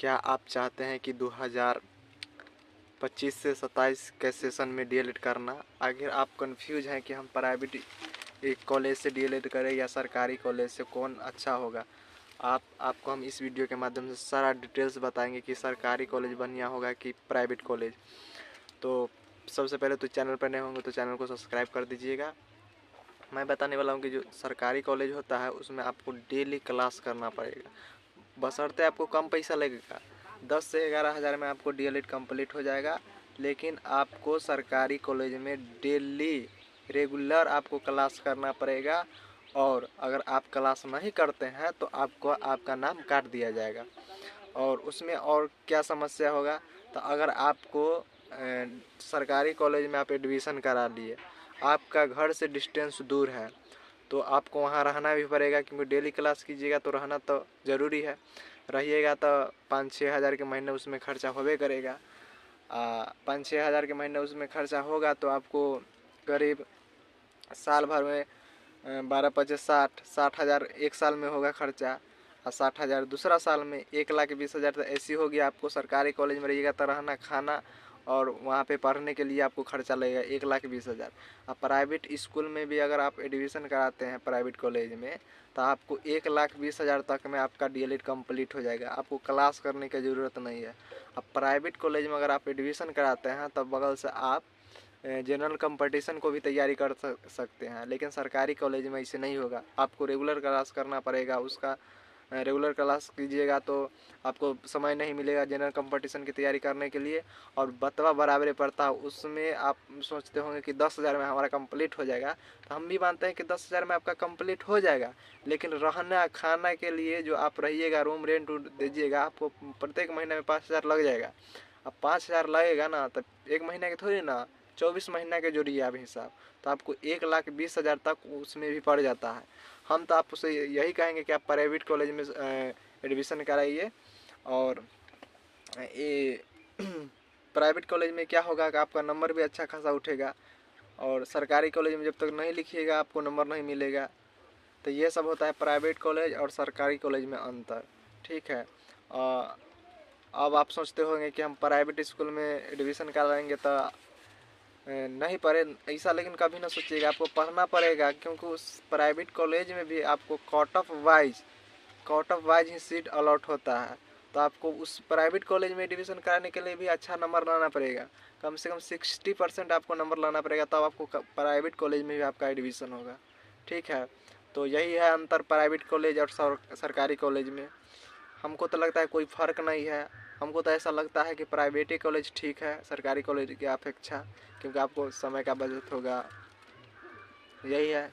क्या आप चाहते हैं कि 2025 से 27 के सेशन में डीएलएड करना? अगर आप कंफ्यूज हैं कि हम प्राइवेट एक कॉलेज से डीएलएड करें या सरकारी कॉलेज से, कौन अच्छा होगा, आपको हम इस वीडियो के माध्यम से सारा डिटेल्स बताएंगे कि सरकारी कॉलेज बढ़िया होगा कि प्राइवेट कॉलेज। तो सबसे पहले तो चैनल पर नए होंगे तो चैनल को सब्सक्राइब कर दीजिएगा। मैं बताने वाला हूँ कि जो सरकारी कॉलेज होता है उसमें आपको डेली क्लास करना पड़ेगा, बशर्ते आपको कम पैसा लगेगा। 10 से 11 हज़ार में आपको डीएलएड कंप्लीट हो जाएगा। लेकिन आपको सरकारी कॉलेज में डेली रेगुलर आपको क्लास करना पड़ेगा, और अगर आप क्लास नहीं करते हैं तो आपका नाम काट दिया जाएगा। और उसमें और क्या समस्या होगा, तो अगर आपको सरकारी कॉलेज में आप एडमिशन करा लिए, आपका घर से डिस्टेंस दूर है, तो आपको वहाँ रहना भी पड़ेगा, क्योंकि डेली क्लास कीजिएगा तो रहना तो ज़रूरी है। रहिएगा तो 5-6 हज़ार के महीने उसमें खर्चा होबे करेगा। 5-6 हज़ार के महीने उसमें खर्चा होगा तो आपको करीब साल भर में 12-5 60 हज़ार एक साल में होगा खर्चा, और 60 हज़ार दूसरा साल में, 1,20,000 तो ऐसी होगी। आपको सरकारी कॉलेज में रहिएगा तो रहना, खाना और वहाँ पे पढ़ने के लिए आपको खर्चा लगेगा 1,20,000। अब प्राइवेट स्कूल में भी अगर आप एडमिशन कराते हैं प्राइवेट कॉलेज में, तो आपको 1,20,000 तक में आपका डीएलएड कंप्लीट हो जाएगा, आपको क्लास करने की ज़रूरत नहीं है। अब प्राइवेट कॉलेज में अगर आप एडमिशन कराते हैं तब बगल से आप जनरल कंपटीशन को भी तैयारी कर सकते हैं। लेकिन सरकारी कॉलेज में ऐसे नहीं होगा, आपको रेगुलर क्लास करना पड़ेगा। उसका रेगुलर क्लास कीजिएगा तो आपको समय नहीं मिलेगा जनरल कंपटीशन की तैयारी करने के लिए। और बतवा बराबर पड़ता है, उसमें आप सोचते होंगे कि 10,000 में हमारा कंप्लीट हो जाएगा, तो हम भी मानते हैं कि 10,000 में आपका कंप्लीट हो जाएगा। लेकिन रहना खाना के लिए जो आप रहिएगा, रूम रेंट दीजिएगा, आपको प्रत्येक महीने में 5,000 लग जाएगा। अब 5,000 लगेगा ना, तो एक महीने के थोड़ी ना, 24 महीना के जोड़िए आप हिसाब, तो आपको 1,20,000 तक उसमें भी पड़ जाता है। हम तो आपसे यही कहेंगे कि आप प्राइवेट कॉलेज में एडमिशन कराइए। और ये प्राइवेट कॉलेज में क्या होगा कि आपका नंबर भी अच्छा खासा उठेगा, और सरकारी कॉलेज में जब तक नहीं लिखिएगा आपको नंबर नहीं मिलेगा। तो ये सब होता है प्राइवेट कॉलेज और सरकारी कॉलेज में अंतर, ठीक है। अब आप सोचते होंगे कि हम प्राइवेट स्कूल में एडमिशन कराएंगे तो नहीं पढ़े, ऐसा लेकिन कभी ना सोचिएगा, आपको पढ़ना पड़ेगा, क्योंकि उस प्राइवेट कॉलेज में भी आपको कट ऑफ वाइज ही सीट अलॉट होता है। तो आपको उस प्राइवेट कॉलेज में एडमिशन कराने के लिए भी अच्छा नंबर लाना पड़ेगा, कम से कम 60% आपको नंबर लाना पड़ेगा, तब आपको प्राइवेट कॉलेज में भी आपका एडमिशन होगा, ठीक है। तो यही है अंतर प्राइवेट कॉलेज और सरकारी कॉलेज में। हमको तो लगता है कोई फ़र्क नहीं है। हमको तो ऐसा लगता है कि प्राइवेट ही कॉलेज ठीक है सरकारी कॉलेज की अपेक्षा, क्योंकि आपको समय का बचत होगा। यही है।